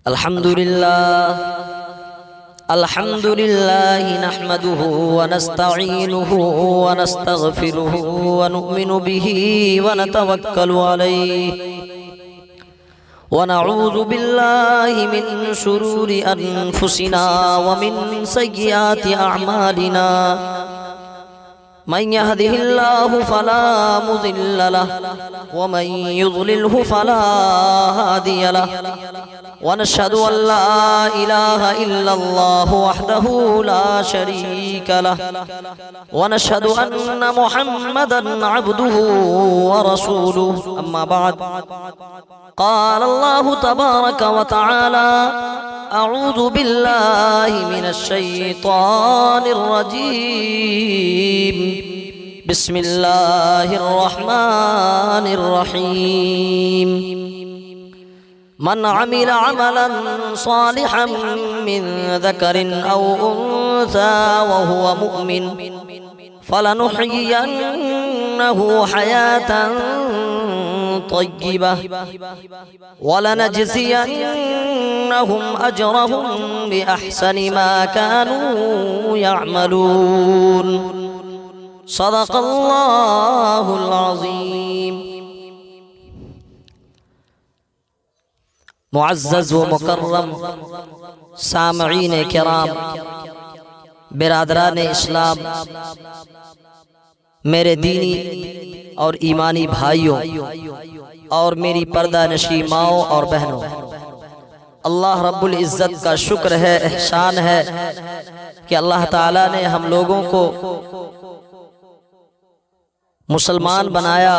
الحمد لله نحمده ونستعينه ونستغفره ونؤمن به ونتوكل عليه ونعوذ بالله من شرور أنفسنا ومن سيئات أعمالنا من يهده الله فلا مضل له ومن يضلله فلا هادي له ونشهد أن لا إله إلا الله وحده لا شريك له ونشهد أن محمدا عبده ورسوله أما بعد قال الله تبارك وتعالى أعوذ بالله من الشيطان الرجيم بسم الله الرحمن الرحيم من عمل عملا صالحا من ذكر أو أنثى وهو مؤمن فلنحيينه حياة طيبة ولنجزينهم أجرهم بأحسن ما كانوا يعملون صدق الله العظيم. معزز و مکرم سامعین کرام، برادران اسلام، میرے دینی اور ایمانی بھائیوں اور میری پردہ نشی ماؤں اور بہنوں، اللہ رب العزت کا شکر ہے، احسان ہے کہ اللہ تعالیٰ نے ہم لوگوں کو مسلمان بنایا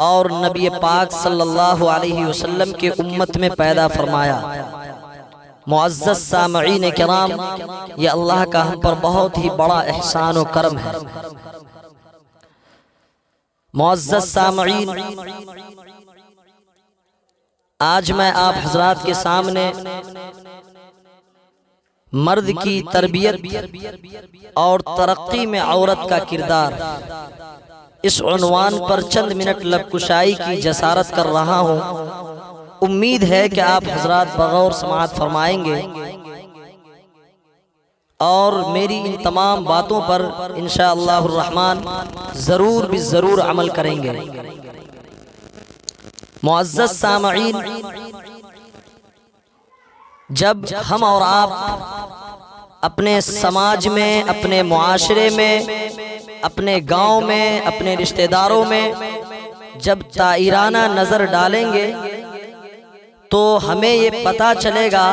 اور نبی پاک صلی اللہ علیہ وسلم کے امت میں پیدا فرمایا۔ معزز سامعین کرام، یہ اللہ کا ہم پر بہت ہی بڑا احسان و کرم ہے۔ معزز سامعین، آج میں آپ حضرات کے سامنے مرد کی تربیت اور ترقی میں عورت کا کردار، اس عنوان پر چند منٹ لب کشائی کی جسارت کر رہا ہوں۔ امید ہے کہ آپ حضرات بغور سماعت فرمائیں گے اور میری ان تمام باتوں پر انشاءاللہ الرحمن ضرور عمل کریں گے۔ معزز سامعین، جب ہم اور آپ اپنے سماج میں، اپنے معاشرے میں، اپنے گاؤں میں، اپنے رشتہ داروں میں جب طائرانہ نظر ڈالیں گے تو ہمیں یہ پتہ چلے گا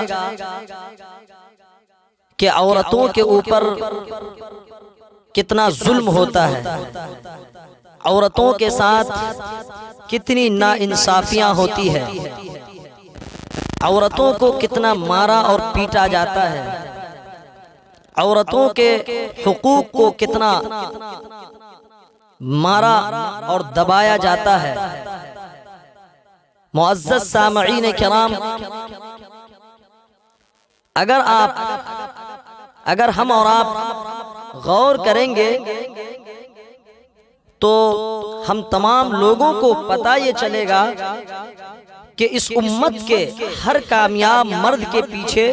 کہ عورتوں کے اوپر کتنا ظلم ہوتا ہے، عورتوں کے ساتھ کتنی ناانصافیاں ہوتی ہے، عورتوں کو کتنا مارا اور پیٹا جاتا ہے، عورتوں کے حقوق کو کتنا مارا اور دبایا جاتا ہے۔ معزز سامعین کرام، اگر ہم اور آپ غور کریں گے تو ہم تمام لوگوں کو پتہ یہ چلے گا کہ اس امت کے ہر کامیاب مرد کے پیچھے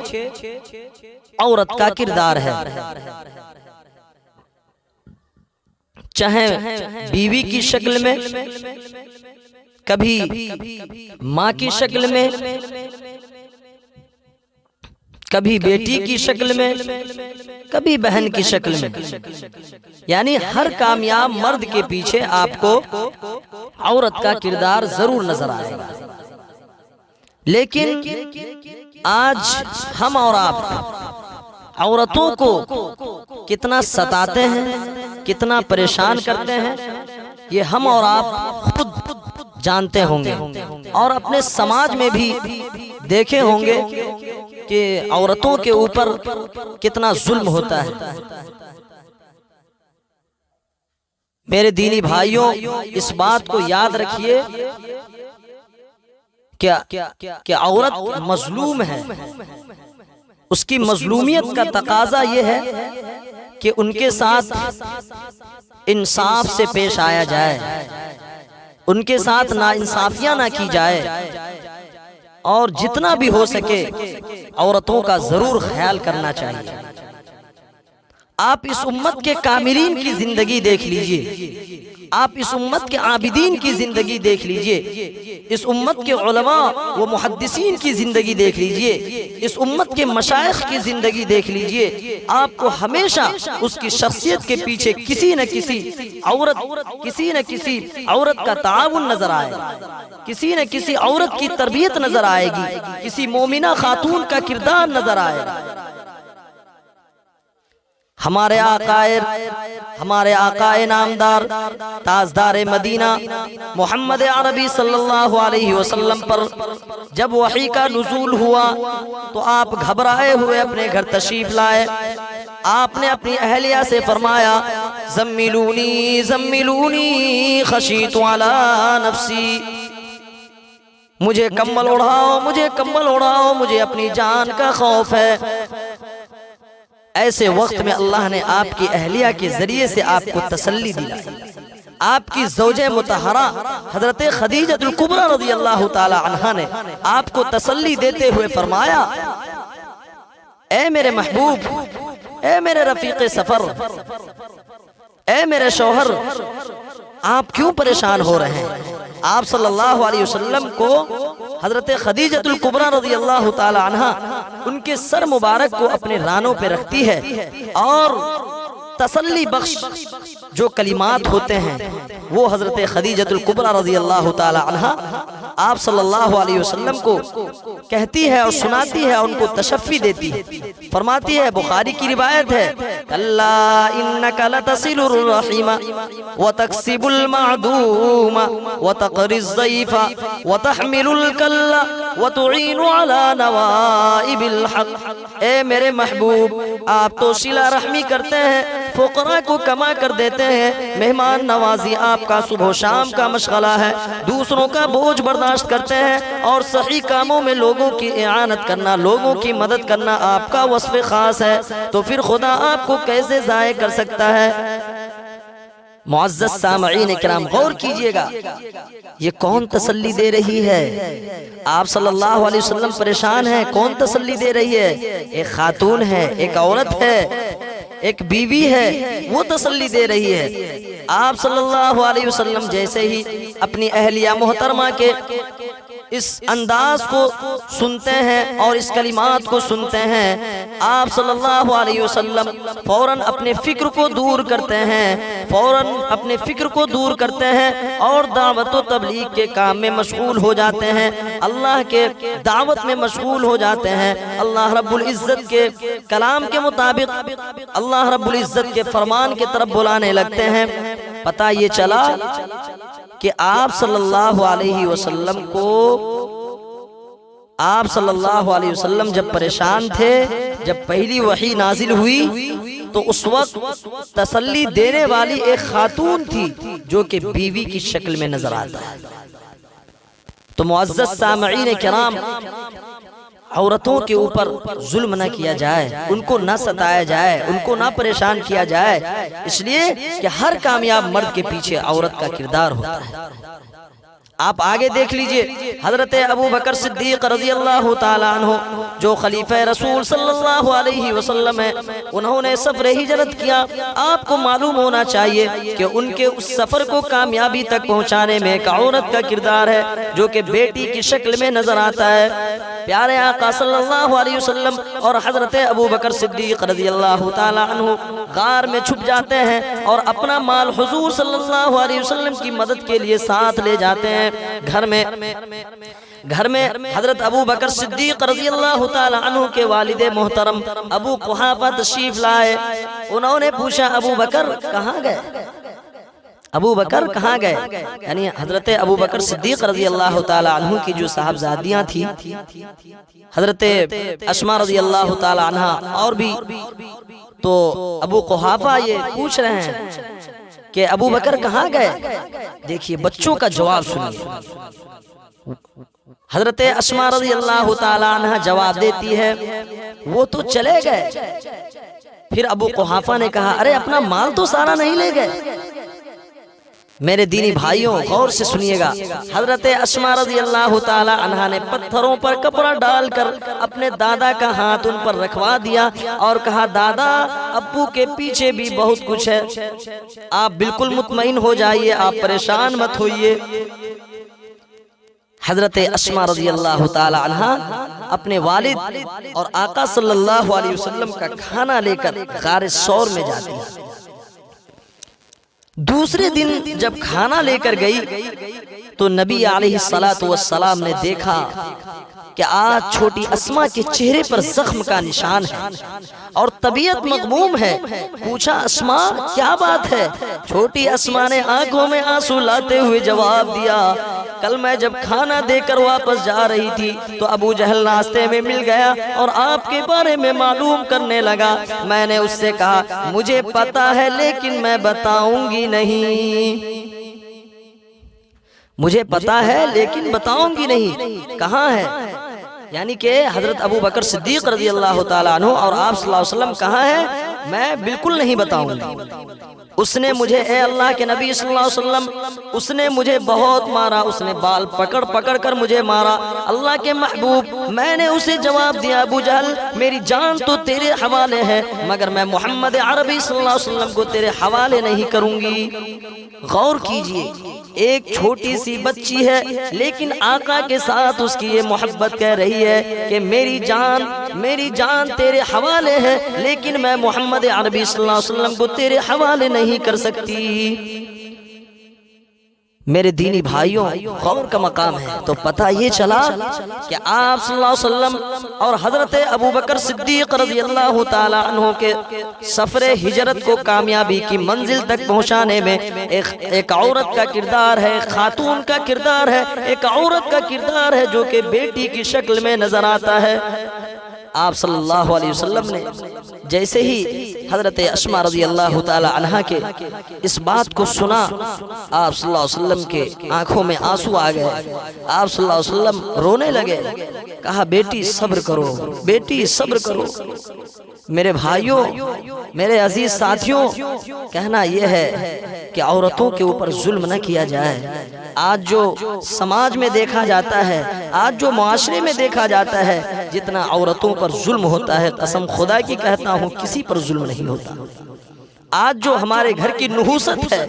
عورت کا کردار ہے، چاہے بیوی کی شکل میں، کبھی ماں کی شکل میں، کبھی بیٹی کی شکل میں، کبھی بہن کی شکل میں، یعنی ہر کامیاب مرد کے پیچھے آپ کو عورت کا کردار ضرور نظر آئے گا۔ لیکن آج ہم اور آپ عورتوں کو کتنا ستاتے ہیں، کتنا پریشان کرتے ہیں، یہ ہم اور آپ خود جانتے ہوں گے، اور اپنے سماج میں بھی دیکھے ہوں گے کہ عورتوں کے اوپر کتنا ظلم ہوتا ہے۔ میرے دینی بھائیوں، اس بات کو یاد رکھیے کہ عورت مظلوم ہے، اس کی مظلومیت کا تقاضا یہ ہے کہ ان کے ساتھ انصاف سے پیش آیا جائے، ان کے ساتھ ناانصافیاں نہ کی جائے، اور جتنا بھی ہو سکے عورتوں کا ضرور خیال کرنا چاہیے۔ آپ اس امت کے کاملین کی زندگی دیکھ لیجئے، آپ اس امت کے عابدین کی زندگی دیکھ لیجئے، اس امت کے علماء و محدثین کی زندگی دیکھ لیجئے، اس امت کے مشائخ کی زندگی دیکھ لیجئے، آپ کو ہمیشہ اس کی شخصیت کے پیچھے کسی نہ کسی عورت کا تعاون نظر آئے گا، کسی نہ کسی عورت کی تربیت نظر آئے گی، کسی مومنہ خاتون کا کردار نظر آئے گا۔ ہمارے آقائے نامدار تاجدار مدینہ محمد عربی صلی اللہ علیہ وسلم پر جب وحی کا نزول ہوا تو آپ گھبرائے ہوئے اپنے گھر تشریف لائے۔ آپ نے اپنی اہلیہ سے فرمایا زملونی زملونی خشیت علی نفسی، مجھے کمبل اڑھاؤ، مجھے کمبل اڑھاؤ، مجھے اپنی جان کا خوف ہے۔ ایسے وقت میں اللہ نے آپ کی اہلیہ کے ذریعے سے آپ کو تسلی دلائی۔ آپ کی زوجہ مطہرہ حضرت خدیجہ الکبریٰ رضی اللہ تعالی عنہا نے آپ کو تسلی دیتے ہوئے فرمایا اے میرے محبوب، اے میرے رفیق سفر، اے میرے شوہر، آپ کیوں پریشان ہو رہے ہیں؟ آپ صلی اللہ علیہ وسلم کو حضرت خدیجہ الکبریٰ رضی اللہ تعالی عنہا ان کے سر مبارک کو اپنے رانوں پہ رکھتی ہے اور تسلی بخش جو کلمات ہوتے ہیں وہ حضرت خدیجہ الکبریٰ رضی اللہ تعالی عنہا آپ صلی اللہ علیہ وسلم کو کہتی ہے اور سناتی ہے، ان کو تشفی دیتی ہے۔ فرماتی ہے، بخاری کی روایت ہے، کلا انک لتصل الرحیم وتکسب المعدوم وتقری الضیف وتحمل الکل وتعین علی نوائب الحق۔ اے میرے محبوب، آپ تو صلہ رحمی کرتے ہیں، فقراء کو کما کر دیتے ہیں، مہمان نوازی آپ کا صبح و شام کا مشغلہ ہے، دوسروں کا بوجھ برداشت کرتے ہیں اور صحیح کاموں میں لوگوں کی اعانت کرنا، لوگوں کی مدد کرنا آپ کا وصف خاص ہے، تو پھر خدا آپ کو کیسے ضائع کر سکتا ہے؟ معزز سامعین کرام غور کیجئے گا، یہ کون تسلی دے رہی ہے؟ آپ صلی اللہ علیہ وسلم پریشان ہیں، کون تسلی دے رہی ہے؟ ایک خاتون ہے، ایک عورت ہے، ایک بیوی ہے، وہ تسلی دے رہی ہے۔ آپ صلی اللہ علیہ وسلم جیسے ہی اپنی اہلیہ محترمہ کے اس انداز کو سنتے ہیں اور اس کلمات کو سنتے ہیں، آپ صلی اللہ علیہ وسلم فوراً اپنے فکر کو دور کرتے ہیں، فوراً اپنے فکر کو دور کرتے ہیں اور دعوت و تبلیغ کے کام میں مشغول ہو جاتے ہیں، اللہ کے دعوت میں مشغول ہو جاتے ہیں، اللہ رب العزت کے کلام کے مطابق اللہ رب العزت کے فرمان کی طرف بلانے لگتے ہیں۔ پتہ یہ چلا کہ آپ صلی اللہ علیہ وسلم کو، آپ صلی اللہ علیہ وسلم جب پریشان تھے، جب پہلی وحی نازل ہوئی تو اس وقت تسلی دینے والی ایک خاتون تھی جو کہ بیوی کی شکل میں نظر آتا ہے۔ تو معزز سامعین کرام، عورتوں کے اوپر ظلم نہ کیا جائے، ان کو نہ ستایا جائے، ان کو نہ پریشان کیا جائے، اس لیے کہ ہر کامیاب مرد کے پیچھے عورت کا کردار ہوتا ہے۔ آپ آگے دیکھ لیجئے، حضرت ابو بکر صدیق رضی اللہ تعالیٰ عنہ جو خلیفہ رسول صلی اللہ علیہ وسلم ہیں، انہوں نے سفر ہجرت کیا۔ آپ کو معلوم ہونا چاہیے کہ ان کے اس سفر کو کامیابی تک پہنچانے میں ایک عورت کا کردار ہے جو کہ بیٹی کی شکل میں نظر آتا ہے۔ پیارے آقا صلی اللہ علیہ وسلم اور حضرت ابو بکر صدیق رضی اللہ تعالیٰ عنہ غار میں چھپ جاتے ہیں اور اپنا مال حضور صلی اللہ علیہ وسلم کی مدد کے لیے ساتھ لے جاتے ہیں۔ گھر میں حضرت ابو بکر صدیق رضی اللہ تعالی عنہ کے والد محترم ابو قحافہ تشریف لائے۔ انہوں نے پوچھا، ابو بکر کہاں گئے؟ ابو بکر کہاں گئے؟ یعنی حضرت ابو بکر صدیق رضی اللہ تعالی عنہ کی جو صاحبزادیاں تھیں، حضرت اسماء رضی اللہ تعالی عنہ اور بھی، تو ابو قحافہ یہ پوچھ رہے ہیں کہ ابو بکر کہاں گئے؟ دیکھیے بچوں کا جواب سنیے۔ حضرت اسماء رضی اللہ تعالی عنہ جواب دیتی ہے، وہ تو چلے گئے۔ پھر ابو قحافہ نے کہا، ارے اپنا مال تو سارا نہیں لے گئے؟ میرے دینی بھائیوں غور سے سنیے گا، حضرت اسما رضی اللہ تعالی عنہا نے پتھروں پر کپڑا ڈال کر اپنے دادا کا ہاتھ ان پر رکھوا دیا اور کہا دادا ابو کے پیچھے بھی بہت کچھ ہے، آپ بالکل مطمئن ہو جائیے، آپ پریشان مت ہوئیے۔ حضرت اسما رضی اللہ تعالی عنہا اپنے والد اور آقا صلی اللہ علیہ وسلم کا کھانا لے کر غار ثور میں جاتی ہیں۔ دوسرے دن جب کھانا لے کر گئی تو نبی علیہ السلام نے دیکھا کہ آج چھوٹی اسما کے چہرے پر زخم کا نشان ہے اور طبیعت مغموم ہے۔ پوچھا اسما کیا بات ہے؟ چھوٹی اسما نے آنکھوں میں آنسو لاتے ہوئے جواب دیا، کل میں جب کھانا دے کر واپس جا رہی تھی تو ابو جہل راستے میں مل گیا اور آپ کے بارے میں معلوم کرنے لگا۔ میں نے اس سے کہا مجھے پتا ہے لیکن میں بتاؤں گی نہیں، مجھے پتا ہے لیکن بتاؤں گی نہیں۔ کہاں ہے؟ یعنی کہ حضرت ابو بکر صدیق رضی اللہ تعالیٰ عنہ اور آپ صلی اللہ علیہ وسلم کہاں ہے؟ میں بالکل نہیں بتاؤں گی۔ اس نے مجھے، اے اللہ کے نبی صلی اللہ علیہ وسلم، اس نے مجھے بہت مارا، اس نے بال پکڑ پکڑ کر مجھے مارا۔ اللہ کے محبوب، میں نے اسے جواب دیا ابو جہل میری جان تو تیرے حوالے ہے مگر میں محمد عربی صلی اللہ علیہ وسلم کو تیرے حوالے نہیں کروں گی۔ غور کیجئے، ایک چھوٹی سی بچی ہے لیکن آقا کے ساتھ اس کی یہ محبت کہہ رہی ہے کہ میری جان تیرے حوالے ہے لیکن میں محمد عربی صلی اللہ علیہ وسلم کو تیرے حوالے نہیں کر سکتی۔ میرے دینی بھائیوں غور کا مقام ہے۔ تو پتہ یہ چلا کہ آپ صلی اللہ علیہ وسلم اور حضرت ابو بکر صدیق رضی اللہ تعالی عنہ کے سفر ہجرت کو کامیابی کی منزل تک پہنچانے میں ایک عورت کا کردار ہے، ایک خاتون کا کردار ہے، ایک عورت کا کردار ہے جو کہ بیٹی کی شکل میں نظر آتا ہے۔ آپ صلی اللہ علیہ وسلم نے جیسے ہی حضرت اسما رضی اللہ تعالی عنہا کے اس بات کو سنا، آپ صلی اللہ علیہ وسلم کے آنکھوں میں آنسو آ گئے، آپ صلی اللہ علیہ وسلم رونے لگے، کہا بیٹی صبر کرو، بیٹی صبر کرو۔ میرے بھائیوں، میرے عزیز ساتھیوں، کہنا یہ ہے کہ عورتوں کے اوپر ظلم نہ کیا جائے۔ آج جو سماج میں دیکھا جاتا ہے، آج جو معاشرے میں دیکھا جاتا ہے، جتنا عورتوں پر ظلم ہوتا ہے قسم خدا کی کہتا ہوں کسی پر ظلم نہیں ہوتا۔ آج جو ہمارے گھر کی نحوست ہے،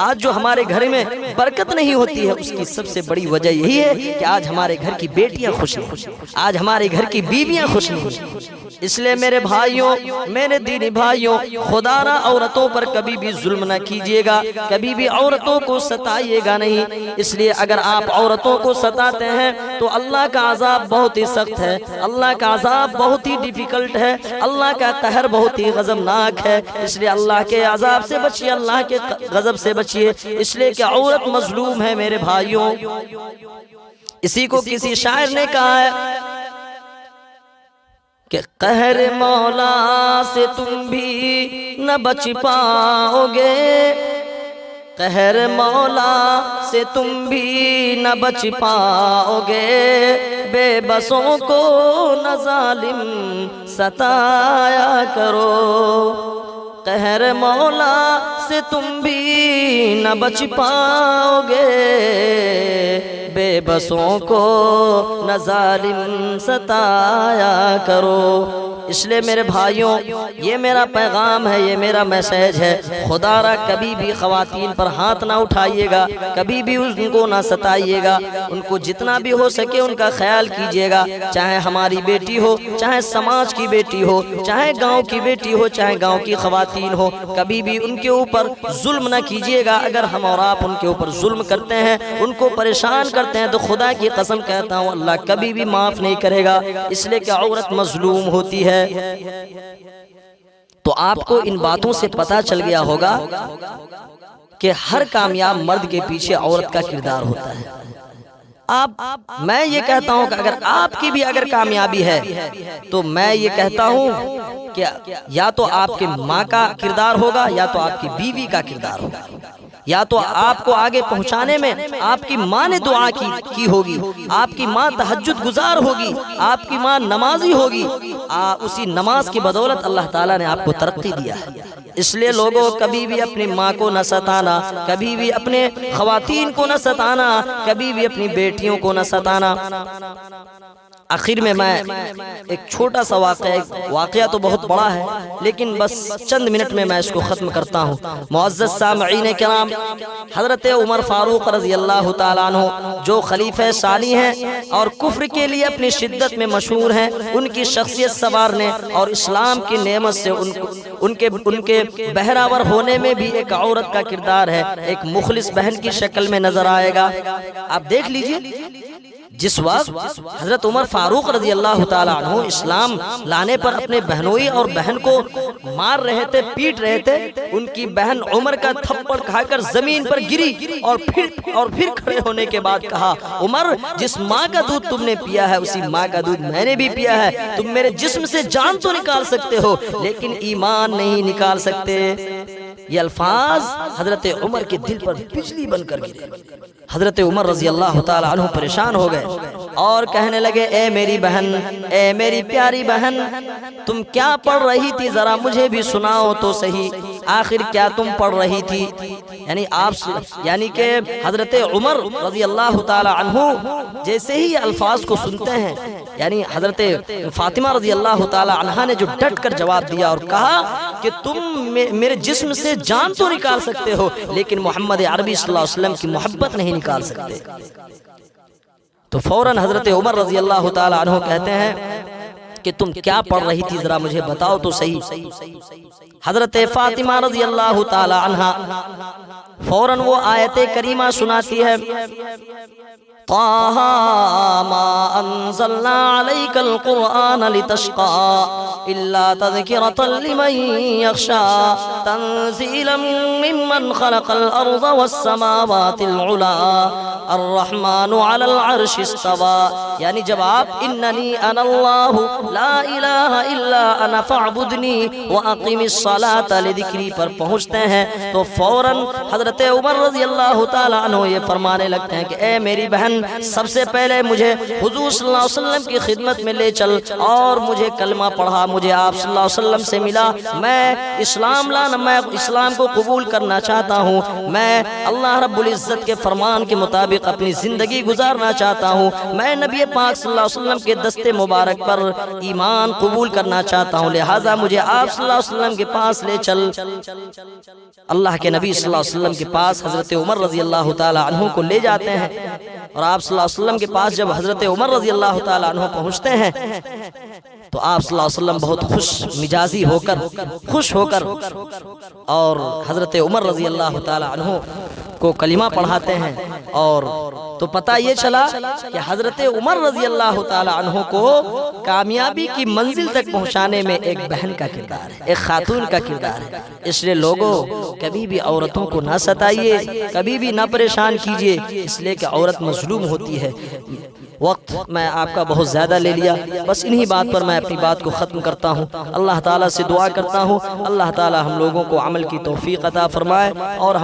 آج جو ہمارے گھر میں برکت نہیں ہوتی ہے، اس کی سب سے بڑی وجہ یہی ہے کہ آج ہمارے گھر کی بیٹیاں خوش ہیں، آج ہمارے گھر کی بیویاں خوش نہیں۔ اس لیے میرے بھائیوں، میرے دینی بھائیوں، خدا را عورتوں پر کبھی بھی ظلم نہ کیجیے گا، کبھی بھی عورتوں کو ستائیے گا نہیں۔ اس لیے اگر آپ عورتوں کو ستاتے ہیں تو اللہ کا عذاب بہت ہی سخت ہے، اللہ کا عذاب بہت ہی ڈیفیکلٹ ہے، اللہ کا قہر بہت ہی غضبناک ہے۔ اس لیے اللہ کے عذاب سے بچیے، اللہ کے غضب سے بچیے، اس لیے کہ عورت مظلوم ہے میرے بھائیوں۔ اسی کو کسی شاعر نے کہا ہے کہ قہر مولا سے تم بھی نہ بچ پاؤ گے، قہر مولا سے تم بھی نہ بچ پاؤ گے، بے بسوں کو نہ ظالم ستایا کرو، قہر مولا سے تم بھی نہ بچ پاؤ گے، بے بسوں کو نہ ظالم ستایا کرو۔ اس لیے میرے بھائیوں، یہ میرا پیغام ہے، یہ میرا میسیج ہے، خدا را کبھی بھی خواتین پر ہاتھ نہ اٹھائیے گا، کبھی بھی ان کو نہ ستائیے گا، ان کو جتنا بھی ہو سکے ان کا خیال کیجیے گا، چاہے ہماری بیٹی ہو، چاہے سماج کی بیٹی ہو، چاہے گاؤں کی بیٹی ہو، چاہے گاؤں کی خواتین ہو، کبھی بھی ان کے اوپر ظلم نہ کیجیے گا۔ اگر ہم اور آپ ان کے اوپر ظلم کرتے ہیں، ان کو پریشان کرتے ہیں، تو خدا کی قسم کہتا ہوں اللہ کبھی بھی معاف نہیں کرے گا، اس لیے کہ عورت مظلوم ہوتی ہے۔ تو آپ کو ان باتوں سے پتہ چل گیا ہوگا کہ ہر کامیاب مرد کے پیچھے عورت کا کردار ہوتا ہے۔ میں یہ کہتا ہوں کہ اگر آپ کی بھی اگر کامیابی ہے تو میں یہ کہتا ہوں کہ یا تو آپ کے ماں کا کردار ہوگا یا تو آپ کی بیوی کا کردار ہوگا۔ یا تو آپ کو آگے پہنچانے میں آپ کی ماں نے دعا کی ہوگی، آپ کی ماں تہجد گزار ہوگی، آپ کی ماں نمازی ہوگی، اسی نماز کی بدولت اللہ تعالیٰ نے آپ کو ترقی دیا ہے۔ اس لیے لوگوں کبھی بھی اپنی ماں کو نہ ستانا، کبھی بھی اپنے خواتین کو نہ ستانا، کبھی بھی اپنی بیٹیوں کو نہ ستانا۔ آخر میں ایک چھوٹا سا واقعہ تو بہت بڑا ہے لیکن بس چند منٹ میں اس کو ختم کرتا ہوں۔ معزز سامعین کرام، حضرت عمر فاروق رضی اللہ تعالیٰ عنہ جو خلیفہ ثانی ہیں اور کفر کے لیے اپنی شدت میں مشہور ہیں، ان کی شخصیت سنوارنے اور اسلام کی نعمت سے ان کے بہراور ہونے میں بھی ایک عورت کا کردار ہے، ایک مخلص بہن کی شکل میں نظر آئے گا۔ آپ دیکھ لیجئے، جس وقت حضرت عمر فاروق رضی اللہ تعالیٰ عنہ اسلام لانے پر اپنے بہنوئی اور بہن کو مار رہے تھے، پیٹ رہے تھے، ان کی بہن عمر کا تھپڑ کھا کر زمین پر گری اور پھر کھڑے ہونے کے بعد کہا، عمر جس ماں کا دودھ تم نے پیا ہے اسی ماں کا دودھ میں نے بھی پیا ہے، تم میرے جسم سے جان تو نکال سکتے ہو لیکن ایمان نہیں نکال سکتے۔ یہ الفاظ حضرت عمر کے دل پر بجلی بن کر گرے۔ حضرت عمر رضی اللہ تعالی عنہ پریشان ہو گئے اور کہنے لگے، اے میری بہن، اے میری پیاری بہن، تم کیا پڑھ رہی تھی؟ ذرا مجھے بھی سناؤ تو صحیح، آخر کیا تم پڑھ رہی تھی؟ یعنی کہ حضرت عمر رضی اللہ تعالی عنہ جیسے ہی الفاظ کو سنتے ہیں، یعنی حضرت فاطمہ رضی اللہ تعالی عنہا نے جو ڈٹ کر جواب دیا اور کہا کہ تم میرے جسم سے جان تو نکال سکتے ہو لیکن محمد عربی صلی اللہ علیہ وسلم کی محبت نہیں نکال سکتے، تو فوراً حضرت عمر رضی اللہ تعالی عنہ کہتے ہیں کہ تم کیا پڑھ رہی تھی ذرا مجھے بتاؤ تو صحیح۔ حضرت فاطمہ رضی اللہ تعالی عنہا فوراً وہ آیت کریمہ سناتی ہے، طه ما انزلنا عليك القرآن لتشقى الا تذكرة لمن يخشى تنزيلا ممن خلق الارض والسماوات العلى الرحمن على العرش استوى، یعنی جب آپ اننی انا اللہ لا الہ الا انا فاعبدنی واقم الصلاة لذکری پر پہنچتے ہیں تو فوراً حضرت عمر رضی اللہ تعالی عنہ یہ فرمانے لگتے ہیں کہ اے میری بہن، سب سے پہلے مجھے حضور صلی اللہ علیہ وسلم کی خدمت میں لے چل اور مجھے کلمہ پڑھا، مجھے آپ صلی اللہ علیہ وسلم سے ملا، میں اسلام کو قبول کرنا چاہتا ہوں، میں اللہ رب العزت کے فرمان کے مطابق اپنی زندگی گزارنا چاہتا ہوں، میں نبی پاک صلی اللہ علیہ وسلم کے دستے مبارک پر ایمان قبول کرنا چاہتا ہوں، لہٰذا مجھے آپ صلی اللہ علیہ وسلم کے پاس لے چل۔ اللہ کے نبی صلی اللہ علیہ وسلم کے پاس حضرت عمر رضی اللہ تعالی عنہ کو لے جاتے ہیں اور آپ صلی اللہ علیہ وسلم کے پاس جب حضرت عمر رضی اللہ تعالی عنہ پہنچتے ہیں تو آپ صلی اللہ علیہ وسلم بہت خوش مزاجی ہو کر خوش ہو کر اور حضرت عمر رضی اللہ تعالی عنہ کو کلمہ پڑھاتے ہیں، اور تو پتہ یہ چلا کہ حضرت عمر رضی اللہ تعالی عنہ کو کامیابی کی منزل تک پہنچانے میں ایک بہن کا کردار ہے، ایک خاتون کا کردار ہے۔ اس لیے لوگوں کبھی بھی عورتوں کو نہ ستائیے، کبھی بھی نہ پریشان کیجیے، اس لیے کہ عورت مظلوم ہوتی ہے۔ وقت میں آپ کا بہت زیادہ لے لیا، بس انہی بات پر میں اپنی بات کو ختم کرتا ہوں۔ اللہ تعالیٰ سے دعا کرتا ہوں اللہ تعالیٰ ہم لوگوں کو عمل کی توفیق عطا فرمائے اور